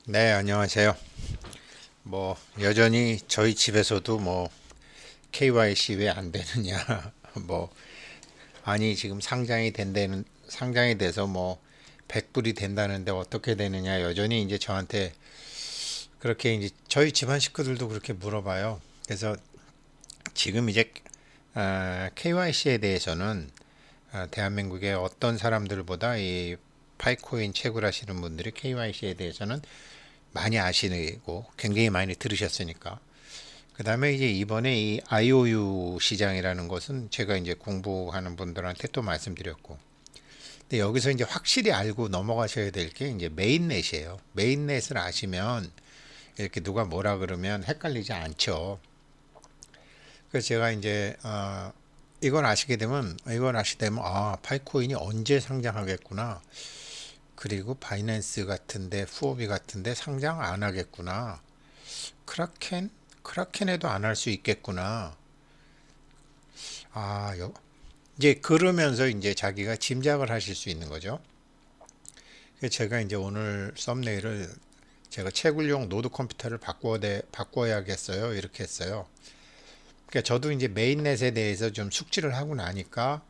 네, 안녕하세요. 여전히 저희 집에서도 KYC 왜 안 되느냐, 뭐, 아니, 지금 상장이 돼서 100불이 된다는데 어떻게 되느냐, 여전히 이제 저한테 그렇게 이제 저희 집안 식구들도 그렇게 물어봐요. 그래서 지금 이제 KYC에 대해서는 대한민국의 어떤 사람들보다 이 파이코인 채굴하시는 분들이 KYC에 대해서는 많이 아시고 굉장히 많이 들으셨으니까 그 다음에 이제 이번에 이 IOU 시장이라는 것은 제가 이제 공부하는 분들한테 또 말씀드렸고, 근데 여기서 이제 확실히 알고 넘어가셔야 될 게 이제 메인넷이에요. 메인넷을 아시면 이렇게 누가 뭐라 그러면 헷갈리지 않죠. 그래서 제가 이제 이걸 아시게 되면 파이코인이 언제 상장하겠구나. 그리고 바이낸스 같은데 후오비 같은데 상장 안 하겠구나. 크라켄 크라켄에도 안 할 수 있겠구나. 아, 이제 그러면서 이제 자기가 짐작을 하실 수 있는 거죠. 그래서 제가 이제 오늘 썸네일을 제가 채굴용 노드 컴퓨터를 바꿔야겠어요. 이렇게 했어요. 그러니까 저도 이제 메인넷에 대해서 좀 숙지를 하고 나니까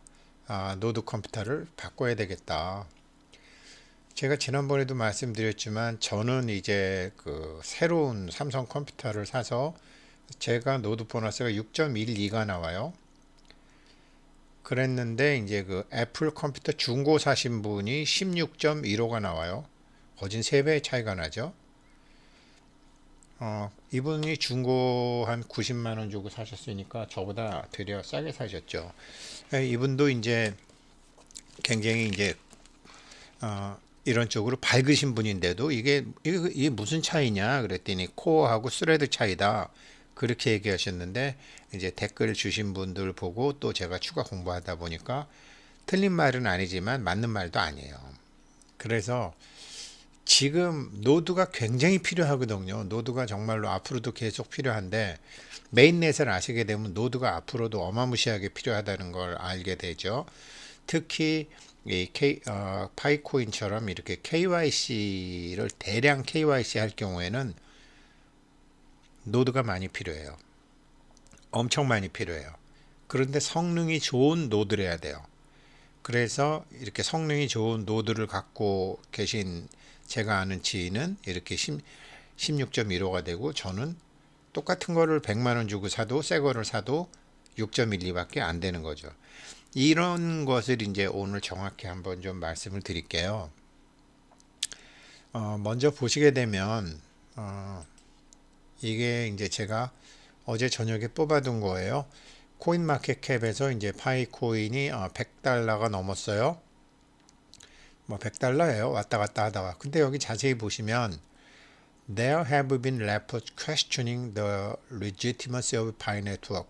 노드 컴퓨터를 바꿔야 되겠다. 제가 지난번에도 말씀드렸지만 저는 이제 그 새로운 삼성 컴퓨터를 사서 제가 노드 보너스가 6.12가 나와요. 그랬는데 이제 그 애플 컴퓨터 중고 사신 분이 16.15가 나와요. 거진 3배의 차이가 나죠. 이분이 중고 한 90만 원 주고 사셨으니까 저보다 되려 싸게 사셨죠. 이분도 이제 굉장히 이제 이런 쪽으로 밝으신 분인데도 이게 무슨 차이냐 그랬더니 코어하고 스레드 차이다. 그렇게 얘기하셨는데 이제 댓글 주신 분들 보고 또 제가 추가 공부하다 보니까 틀린 말은 아니지만 맞는 말도 아니에요. 그래서 지금 노드가 굉장히 필요하거든요. 노드가 정말로 앞으로도 계속 필요한데 메인넷을 아시게 되면 노드가 앞으로도 어마무시하게 필요하다는 걸 알게 되죠. 특히 이 파이코인처럼 이렇게 KYC를 대량 KYC 할 경우에는 노드가 많이 필요해요. 엄청 많이 필요해요. 그런데 성능이 좋은 노드를 해야 돼요. 그래서 이렇게 성능이 좋은 노드를 갖고 계신 제가 아는 지인은 이렇게 16.15가 되고 저는 똑같은 거를 100만 원 주고 사도 새 거를 사도 6.12밖에 안 되는 거죠. 이런 것을 이제 오늘 정확히 한번 좀 말씀을 드릴게요. 먼저 보시게 되면 이게 이제 제가 어제 저녁에 뽑아둔 거예요. 코인마켓캡에서 이제 파이코인이 100달러가 넘었어요. 100달러예요. 왔다 갔다 하다가. 근데 여기 자세히 보시면 There have been reports questioning the legitimacy of Pi Network.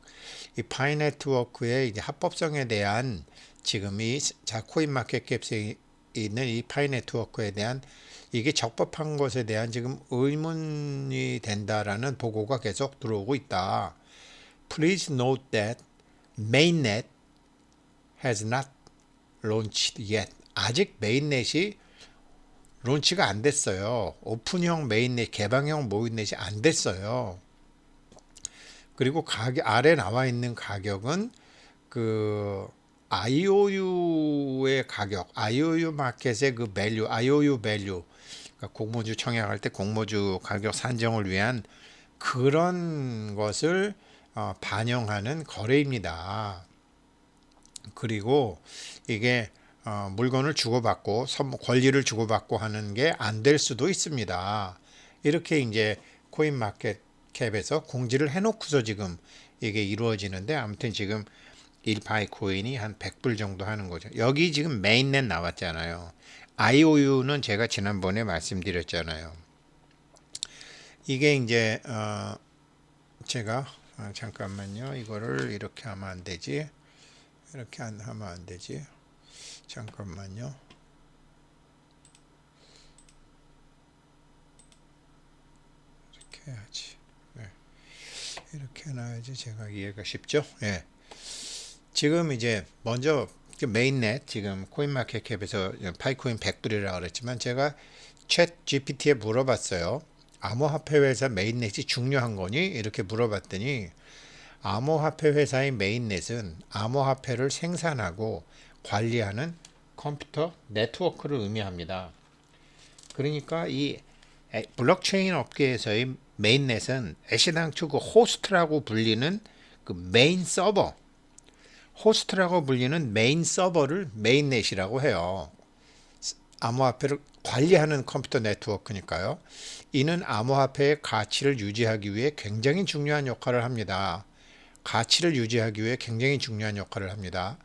이 Pi Network의 이제 합법성에 대한 지금 이 코인마켓캡에 있는 이 Pi Network에 대한 이게 적법한 것에 대한 지금 의문이 된다라는 보고가 계속 들어오고 있다. Please note that mainnet has not launched yet. 아직 메인넷이 론치가 안 됐어요. 오픈형 메인넷, 개방형 메인넷이 안 됐어요. 그리고 아래 나와 있는 가격은 그 IOU의 가격, IOU 마켓의 그 밸류, IOU 밸류, 그러니까 공모주 청약할 때 공모주 가격 산정을 위한 그런 것을 반영하는 거래입니다. 그리고 이게 물건을 주고받고 권리를 주고받고 하는 게 안 될 수도 있습니다. 이렇게 이제 코인 마켓 캡에서 공지를 해놓고서 지금 이게 이루어지는데 아무튼 지금 1파이 코인이 한 100불 정도 하는 거죠. 여기 지금 메인넷 나왔잖아요. IOU는 제가 지난번에 말씀드렸잖아요. 이게 이제 제가 잠깐만요. 이거를 이렇게 하면 안 되지. 이렇게 하면 안 되지. 잠깐만요. 이렇게 해야지. 네. 이렇게 해놔야지 제가 이해가 쉽죠? 예. 지금 이제 먼저 메인넷 지금 코인마켓캡에서 파이코인 100불이라고 그랬지만 제가 챗 GPT에 물어봤어요. 암호화폐 회사 메인넷이 중요한 거니? 이렇게 물어봤더니 암호화폐 회사의 메인넷은 암호화폐를 생산하고 관리하는 컴퓨터 네트워크를 의미합니다. 그러니까 이 블록체인 업계에서의 메인넷은 애시당초 그 호스트라고 불리는 그 메인 서버, 호스트라고 불리는 메인 서버를 메인넷이라고 해요. 암호화폐를 관리하는 컴퓨터 네트워크니까요. 이는 암호화폐의 가치를 유지하기 위해 굉장히 중요한 역할을 합니다. 가치를 유지하기 위해 굉장히 중요한 역할을 합니다.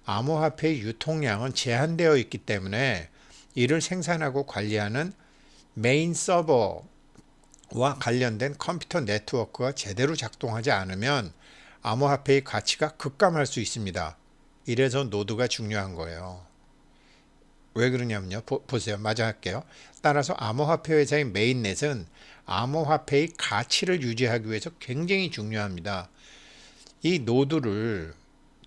암호화폐의 유통량은 제한되어 있기 때문에 이를 생산하고 관리하는 메인 서버와 관련된 컴퓨터 네트워크가 제대로 작동하지 않으면 암호화폐의 가치가 급감할 수 있습니다. 이래서 노드가 중요한 거예요. 왜 그러냐면요. 보세요. 마저 할게요. 따라서 암호화폐 회사의 메인넷은 암호화폐의 가치를 유지하기 위해서 굉장히 중요합니다. 이 노드를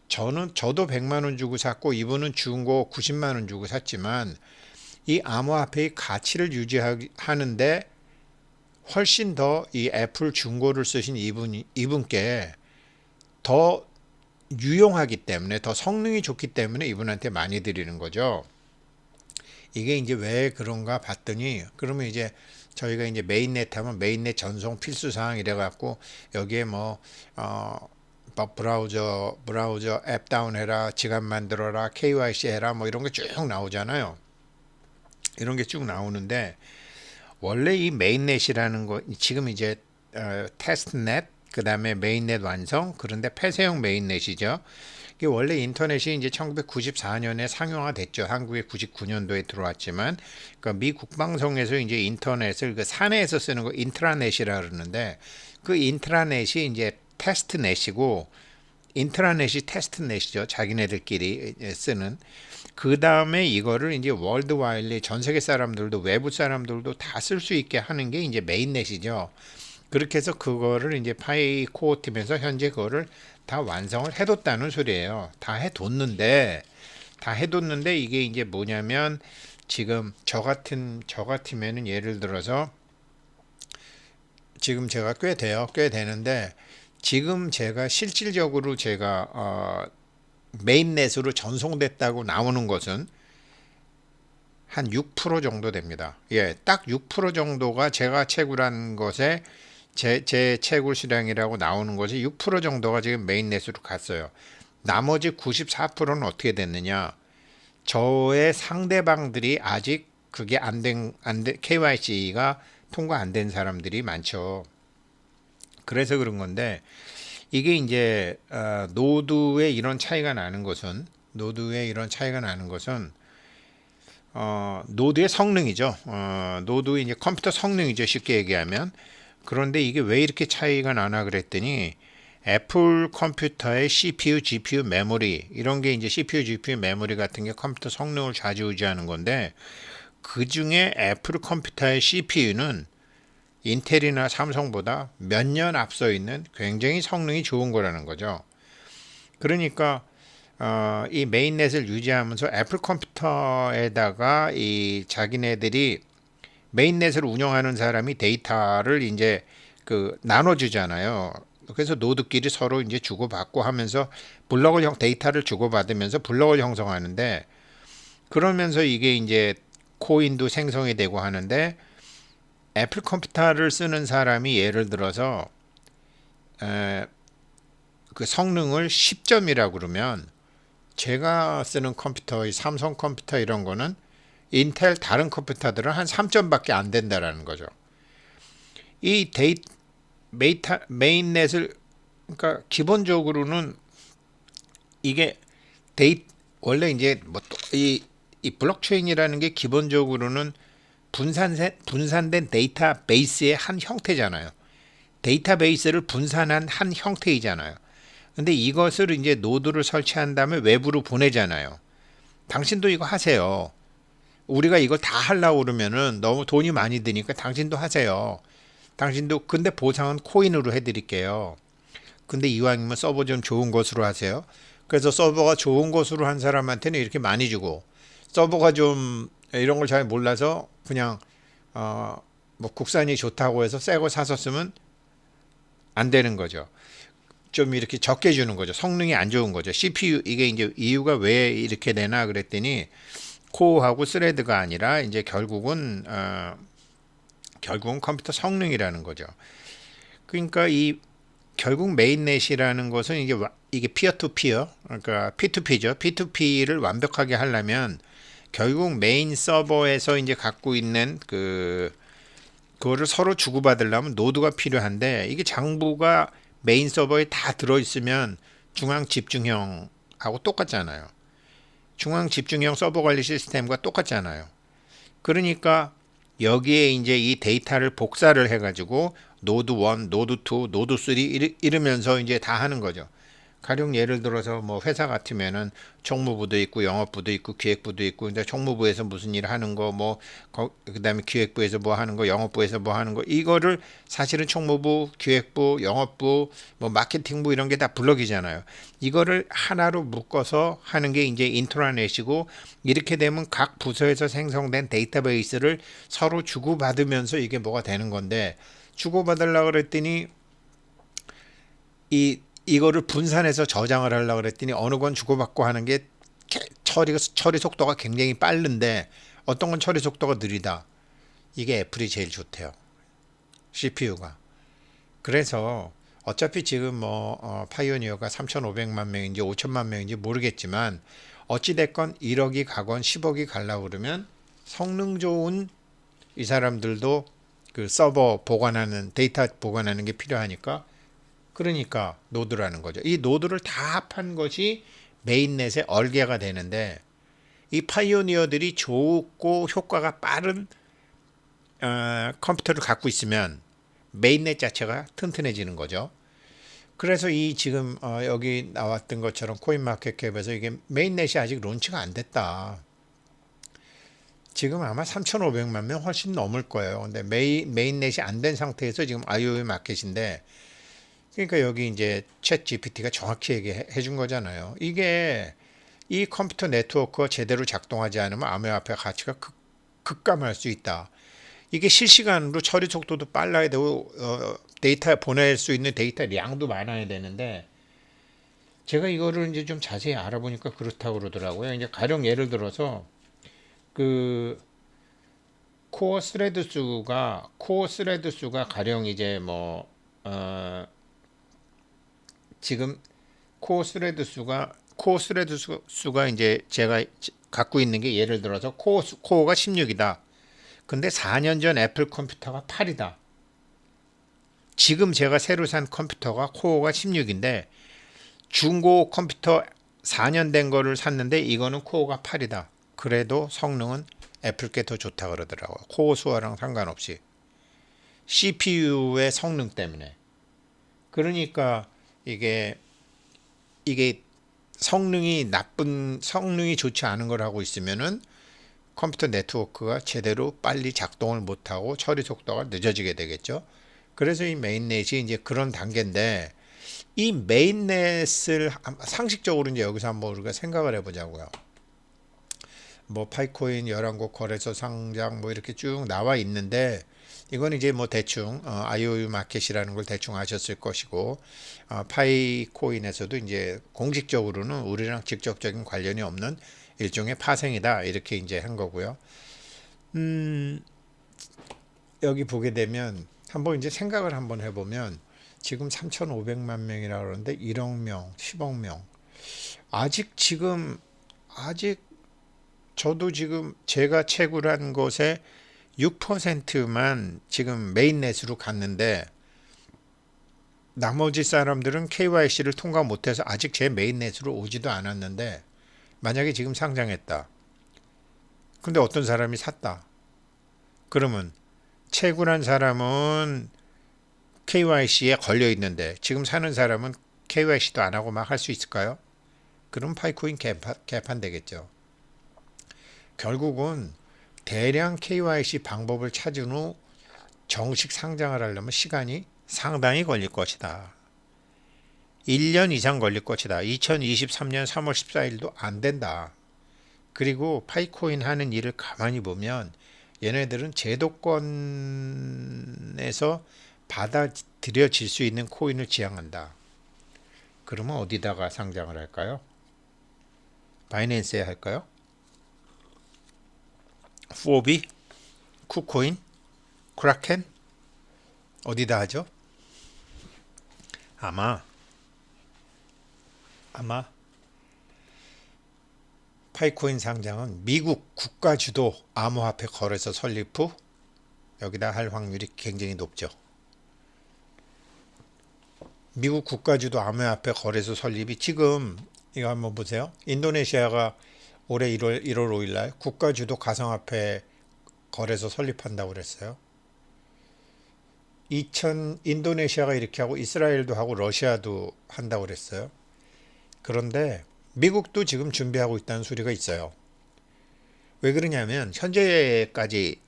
저도 100만 원 주고 샀고 이분은 중고 90만 원 주고 샀지만 이 암호화폐의 가치를 유지하는데 훨씬 더 이 애플 중고를 쓰신 이분께 더 유용하기 때문에 더 성능이 좋기 때문에 이분한테 많이 드리는 거죠. 이게 이제 왜 그런가 봤더니 그러면 이제 저희가 이제 메인넷 하면 메인넷 전송 필수 사항 이래 갖고 여기에 브라우저 앱 다운해라, 지갑 만들어라, KYC 해라 뭐 이런 게 쭉 나오잖아요. 이런 게 쭉 나오는데 원래 이 메인넷이라는 거 지금 이제 테스트넷 그 다음에 메인넷 완성 그런데 폐쇄형 메인넷이죠. 이게 원래 인터넷이 이제 1994년에 상용화 됐죠. 한국에 99년도에 들어왔지만 그러니까 미 국방성에서 이제 인터넷을 그 사내에서 쓰는 거 인트라넷이라 그러는데 그 인트라넷이 이제 테스트넷이고 인트라넷이 테스트넷이죠. 자기네들끼리 쓰는. 그 다음에 이거를 이제 월드와일리 전 세계 사람들도 외부 사람들도 다 쓸 수 있게 하는 게 이제 메인넷이죠. 그렇게 해서 그거를 이제 파이 코어 팀에서 현재 그거를 다 완성을 해뒀다는 소리예요. 다 해뒀는데 이게 이제 뭐냐면 지금 저 같으면은 예를 들어서 지금 제가 꽤 되는데 지금 제가 실질적으로 제가 메인넷으로 전송됐다고 나오는 것은 한 6% 정도 됩니다. 예, 딱 6% 정도가 제가 채굴한 것에 제 채굴 수량이라고 나오는 것이 6% 정도가 지금 메인넷으로 갔어요. 나머지 94%는 어떻게 됐느냐? 저의 상대방들이 아직 그게 KYC가 통과 안 된 사람들이 많죠. 그래서 그런 건데 이게 이제 노드의 이런 차이가 나는 것은 노드의 성능이죠. 노드의 이제 컴퓨터 성능이죠. 쉽게 얘기하면. 그런데 이게 왜 이렇게 차이가 나나 그랬더니 애플 컴퓨터의 CPU, GPU, 메모리 이런 게 이제 CPU, GPU, 메모리 같은 게 컴퓨터 성능을 좌지우지하는 건데 그 중에 애플 컴퓨터의 CPU는 인텔이나 삼성보다 몇 년 앞서 있는 굉장히 성능이 좋은 거라는 거죠. 그러니까 이 메인넷을 유지하면서 애플 컴퓨터에다가 이 자기네들이 메인넷을 운영하는 사람이 데이터를 이제 그 나눠주잖아요. 그래서 노드끼리 서로 이제 주고받고 하면서 데이터를 주고받으면서 블럭을 형성하는데 그러면서 이게 이제 코인도 생성이 되고 하는데 애플 컴퓨터를 쓰는 사람이 예를 들어서 그 성능을 10점이라고 그러면 제가 쓰는 컴퓨터, 삼성 컴퓨터 이런 거는 인텔 다른 컴퓨터들은 한 3점밖에 안 된다라는 거죠. 이 메인넷을 그러니까 기본적으로는 이게 원래 이제 이 블록체인이라는 게 기본적으로는 분산된 데이터베이스의 한 형태잖아요. 데이터베이스를 분산한 한 형태이잖아요. 근데 이것을 이제 노드를 설치한 다음에 외부로 보내잖아요. 당신도 이거 하세요. 우리가 이걸 다 하려고 그러면은 너무 돈이 많이 드니까 당신도 하세요. 당신도 근데 보상은 코인으로 해드릴게요. 근데 이왕이면 서버 좀 좋은 것으로 하세요. 그래서 서버가 좋은 것으로 한 사람한테는 이렇게 많이 주고 서버가 좀 이런 걸 잘 몰라서 그냥 뭐 국산이 좋다고 해서 새 거 사서 쓰면 안 되는 거죠. 좀 이렇게 적게 주는 거죠. 성능이 안 좋은 거죠. CPU 이게 이제 이유가 왜 이렇게 되나 그랬더니 코어하고 스레드가 아니라 이제 결국은 컴퓨터 성능이라는 거죠. 그러니까 이 결국 메인넷이라는 것은 이게 피어 투 피어, 그러니까 P2P죠. P2P를 완벽하게 하려면 결국 메인 서버에서 이제 갖고 있는 그거를 서로 주고받으려면 노드가 필요한데, 이게 장부가 메인 서버에 다 들어있으면 중앙 집중형하고 똑같잖아요. 중앙 집중형 서버 관리 시스템과 똑같잖아요. 그러니까 여기에 이제 이 데이터를 복사를 해가지고 노드 1, 노드 2, 노드 3 이러면서 이제 다 하는 거죠. 가령 예를 들어서 뭐 회사 같으면은 총무부도 있고 영업부도 있고 기획부도 있고, 근데 총무부에서 무슨 일 하는 거, 뭐 그다음에 기획부에서 뭐 하는 거, 영업부에서 뭐 하는 거, 이거를 사실은 총무부, 기획부, 영업부, 뭐 마케팅부 이런 게 다 블럭이잖아요. 이거를 하나로 묶어서 하는 게 이제 인트라넷이고, 이렇게 되면 각 부서에서 생성된 데이터베이스를 서로 주고받으면서 이게 뭐가 되는 건데, 주고받으려고 그랬더니 이거를 분산해서 저장을 하려고 그랬더니 어느 건 주고받고 하는 게 처리 속도가 굉장히 빠른데, 어떤 건 처리 속도가 느리다. 이게 애플이 제일 좋대요. CPU가. 그래서 어차피 지금 뭐 파이오니어가 3,500만 명인지 5천만 명인지 모르겠지만, 어찌됐건 1억이 가건 10억이 가려고 그러면 성능 좋은 이 사람들도 그 서버 보관하는, 데이터 보관하는 게 필요하니까, 그러니까 노드라는 거죠. 이 노드를 다 합한 것이 메인넷의 얼개가 되는데, 이 파이오니어들이 좋고 효과가 빠른 컴퓨터를 갖고 있으면 메인넷 자체가 튼튼해지는 거죠. 그래서 이 지금 여기 나왔던 것처럼 코인마켓캡에서 이게 메인넷이 아직 론치가 안 됐다. 지금 아마 3,500만 명 훨씬 넘을 거예요. 근데 메인넷이 안 된 상태에서 지금 IOU 마켓인데, 그러니까 여기 이제 챗 GPT가 정확히 얘기해 준 거잖아요. 이게 이 컴퓨터 네트워크가 제대로 작동하지 않으면 암호화폐 가치가 급감할 수 있다. 이게 실시간으로 처리 속도도 빨라야 되고 데이터 보낼 수 있는 데이터 량도 많아야 되는데, 제가 이거를 이제 좀 자세히 알아보니까 그렇다고 그러더라고요. 이제 가령 예를 들어서 그 코어 스레드 수가 가령 이제 뭐 지금 코어 스레드 수가 이제 제가 갖고 있는 게, 예를 들어서 코어가 16이다. 근데 4년 전 애플 컴퓨터가 8이다. 지금 제가 새로 산 컴퓨터가 코어가 16인데 중고 컴퓨터 4년 된 거를 샀는데 이거는 코어가 8이다. 그래도 성능은 애플 게 더 좋다 그러더라고요. 코어 수화랑 상관없이. CPU의 성능 때문에. 그러니까 이게 성능이 좋지 않은 걸 하고 있으면은 컴퓨터 네트워크가 제대로 빨리 작동을 못하고 처리 속도가 늦어지게 되겠죠. 그래서 이 메인넷이 이제 그런 단계인데, 이 메인넷을 상식적으로 이제 여기서 한번 우리가 생각을 해보자고요. 뭐 파이코인 11곳 거래소 상장 뭐 이렇게 쭉 나와 있는데, 이건 이제 뭐 대충 IOU 마켓이라는 걸 대충 아셨을 것이고, 파이코인에서도 이제 공식적으로는 우리랑 직접적인 관련이 없는 일종의 파생이다 이렇게 이제 한 거고요. 여기 보게 되면 한번 이제 생각을 한번 해보면, 지금 3,500만 명이라 그러는데 1억 명, 10억 명. 아직 저도 지금 제가 채굴한 것에 6%만 지금 메인넷으로 갔는데, 나머지 사람들은 KYC를 통과 못해서 아직 제 메인넷으로 오지도 않았는데, 만약에 지금 상장했다. 근데 어떤 사람이 샀다. 그러면 채굴한 사람은 KYC에 걸려 있는데 지금 사는 사람은 KYC도 안 하고 막 할 수 있을까요? 그럼 파이코인 개판 되겠죠. 결국은 대량 KYC 방법을 찾은 후 정식 상장을 하려면 시간이 상당히 걸릴 것이다. 1년 이상 걸릴 것이다. 2023년 3월 14일도 안 된다. 그리고 파이코인 하는 일을 가만히 보면 얘네들은 제도권에서 받아들여질 수 있는 코인을 지향한다. 그러면 어디다가 상장을 할까요? 바이낸스에 할까요? 후오비? 쿠코인? 크라켄? 어디다 하죠? 아마 아마 파이코인 상장은 미국 국가 주도 암호화폐 거래소 설립 후 여기다 할 확률이 굉장히 높죠. 미국 국가 주도 암호화폐 거래소 설립이 지금 이거 한번 보세요. 인도네시아가 올해 1월 5일 날 국가 주도 가상화폐 거래소 설립한다고 그랬어요. 인도네시아가 이렇게 하고 이스라엘도 하고 러시아도 한다고 그랬어요. 그런데 미국도 지금 준비하고 있다는 소리가 있어요. 왜 그러냐면 현재까지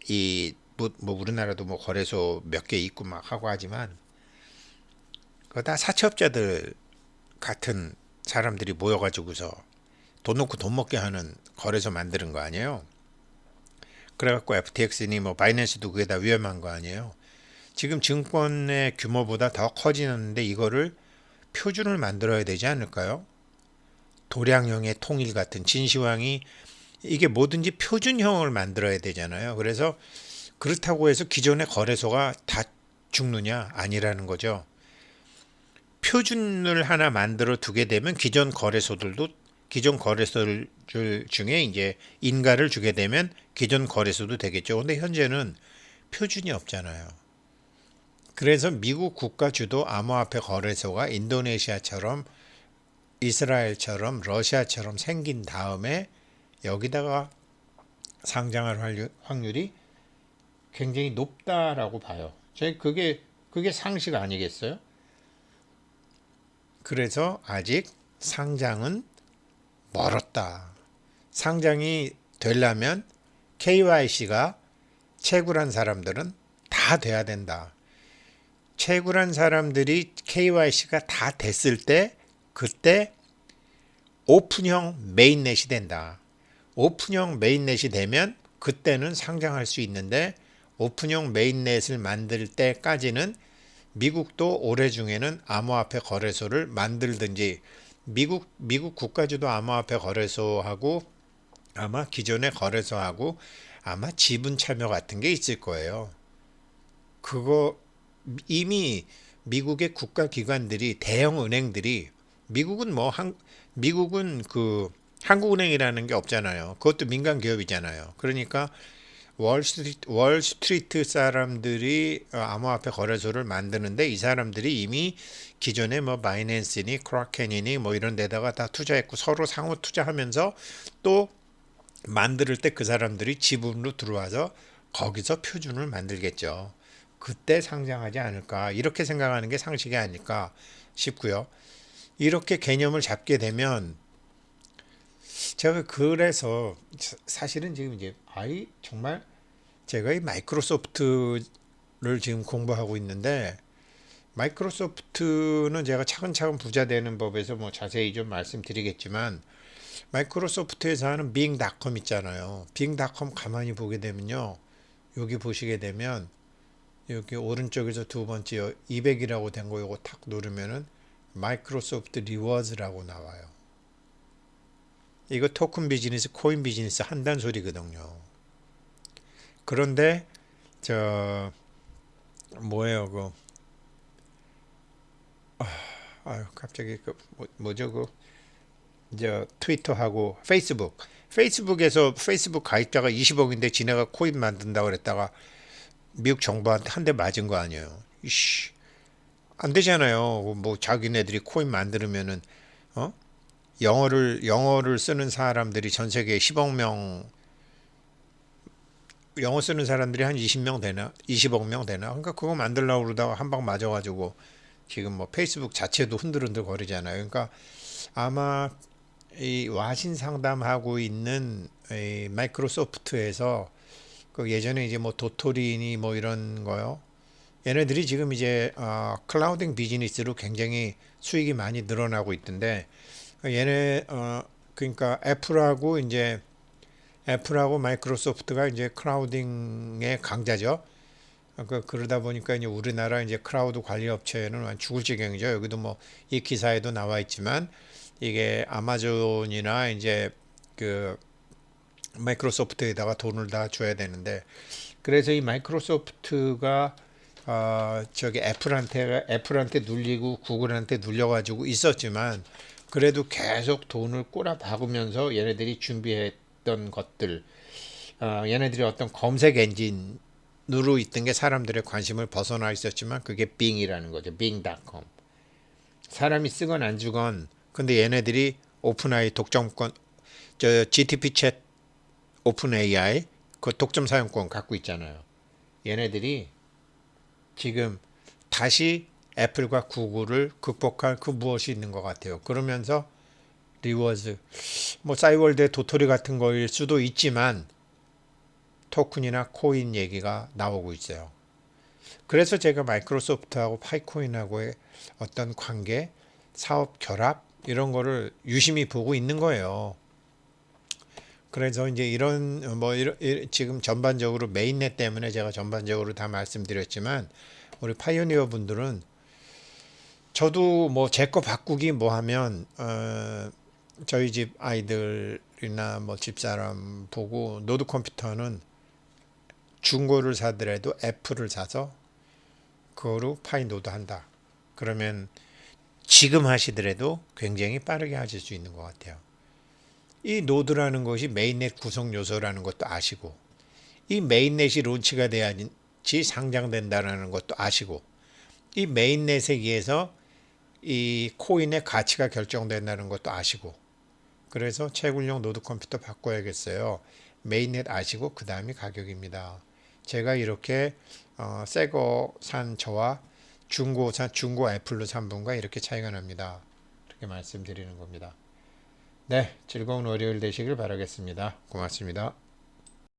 뭐 우리나라도 뭐 거래소 몇 개 있고 막 하고 하지만 그거 다 사채업자들 같은 사람들이 모여가지고서 돈 놓고 돈 먹게 하는 거래소 만드는 거 아니에요. 그래갖고 FTX니 뭐 바이낸스도 그게 다 위험한 거 아니에요. 지금 증권의 규모보다 더 커지는데 이거를 표준을 만들어야 되지 않을까요? 도량형의 통일 같은 진시황이 이게 뭐든지 표준형을 만들어야 되잖아요. 그래서 그렇다고 해서 기존의 거래소가 다 죽느냐? 아니라는 거죠. 표준을 하나 만들어 두게 되면 기존 거래소들 중에 이제 인가를 주게 되면 기존 거래소도 되겠죠. 근데 현재는 표준이 없잖아요. 그래서 미국 국가 주도 암호화폐 거래소가 인도네시아처럼 이스라엘처럼 러시아처럼 생긴 다음에 여기다가 상장할 확률이 굉장히 높다라고 봐요. 그게 상식 아니겠어요? 그래서 아직 상장은 멀었다. 상장이 되려면 KYC가 채굴한 사람들은 다 돼야 된다. 채굴한 사람들이 KYC가 다 됐을 때 그때 오픈형 메인넷이 된다. 오픈형 메인넷이 되면 그때는 상장할 수 있는데 오픈형 메인넷을 만들 때까지는 미국도 올해 중에는 암호화폐 거래소를 만들든지 미국 국가주도 암호화폐 거래소하고 아마 기존의 거래소하고 아마 지분 참여 같은 게 있을 거예요. 그거 이미 미국의 국가기관들이 대형 은행들이 미국은 그 한국은행이라는 게 없잖아요. 그것도 민간 기업이잖아요. 그러니까 월스트리트 사람들이 암호화폐 거래소를 만드는데 이 사람들이 이미 기존에 뭐 바이낸스니 크라켄이니 뭐 이런 데다가 다 투자했고 서로 상호 투자하면서 또 만들 때 그 사람들이 지분으로 들어와서 거기서 표준을 만들겠죠. 그때 상장하지 않을까 이렇게 생각하는 게 상식이 아닐까 싶고요. 이렇게 개념을 잡게 되면 제가 그래서 사실은 지금 이제 정말 제가 이 마이크로소프트를 지금 공부하고 있는데 마이크로소프트는 제가 차근차근 부자 되는 법에서 뭐 자세히 좀 말씀드리겠지만 마이크로소프트에서 하는 빙닷컴 있잖아요. 빙닷컴 가만히 보게 되면요. 여기 보시게 되면 여기 오른쪽에서 두 번째 200이라고 된 거 이거 탁 누르면은 마이크로소프트 리워즈라고 나와요. 이거 토큰 비즈니스, 코인 비즈니스 한단 소리거든요. 그런데 저 뭐예요, 갑자기 뭐죠, 저 트위터하고 페이스북에서 페이스북 가입자가 20억인데 지네가 코인 만든다고 그랬다가 미국 정부한테 한 대 맞은 거 아니에요. 이씨, 안 되잖아요. 뭐 자기네들이 코인 만들면은 어? 영어를 쓰는 사람들이 전 세계에 10억 명 영어 쓰는 사람들이 한 20명 되나? 20억 명 되나? 그러니까 그거 만들려고 그러다가 한 방 맞아가지고 지금 뭐 페이스북 자체도 흔들흔들 거리잖아요. 그러니까 아마 이 와신 상담하고 있는 이 마이크로소프트에서 그 예전에 이제 뭐 도토리니 뭐 이런 거요. 얘네들이 지금 이제 클라우딩 비즈니스로 굉장히 수익이 많이 늘어나고 있던데 얘네 그러니까 애플하고 마이크로소프트가 이제 클라우딩의 강자죠. 그러다 보니까 이제 우리나라 이제 클라우드 관리 업체는 완전 죽을 지경이죠. 여기도 뭐 이 기사에도 나와 있지만 이게 아마존이나 이제 그 마이크로소프트에다가 돈을 다 줘야 되는데, 그래서 이 마이크로소프트가 저기 애플한테 눌리고 구글한테 눌려가지고 있었지만, 그래도 계속 돈을 꼬라 박으면서 얘네들이 준비했던 것들, 얘네들이 어떤 검색 엔진으로 있던 게 사람들의 관심을 벗어나 있었지만, 그게 빙이라는 거죠. 빙닷컴. 사람이 쓰건 안 주건, 근데 얘네들이 오픈AI 독점권, 저 GTP 챗 오픈 AI 그 독점 사용권 갖고 있잖아요. 얘네들이 지금 다시 애플과 구글을 극복할 그 무엇이 있는 것 같아요. 그러면서 리워즈, 뭐 싸이월드의 도토리 같은 거일 수도 있지만 토큰이나 코인 얘기가 나오고 있어요. 그래서 제가 마이크로소프트하고 파이코인하고의 어떤 관계, 사업 결합 이런 거를 유심히 보고 있는 거예요. 그래서 이제 이런 지금 전반적으로 메인넷 때문에 제가 전반적으로 다 말씀드렸지만, 우리 파이오니어 분들은, 저도 뭐 제 거 바꾸기 뭐 하면 저희 집 아이들이나 뭐 집사람 보고 노드 컴퓨터는 중고를 사더라도 애플을 사서 그거로 파이노드 한다. 그러면 지금 하시더라도 굉장히 빠르게 하실 수 있는 것 같아요. 이 노드라는 것이 메인넷 구성 요소라는 것도 아시고, 이 메인넷이 론치가 돼야지 상장된다는 것도 아시고, 이 메인넷에 의해서 이 코인의 가치가 결정된다는 것도 아시고, 그래서 채굴용 노드 컴퓨터 바꿔야겠어요. 메인넷 아시고 그 다음이 가격입니다. 제가 이렇게 새거 산 저와 중고 애플로 산 분과 이렇게 차이가 납니다. 이렇게 말씀드리는 겁니다. 네, 즐거운 월요일 되시길 바라겠습니다. 고맙습니다.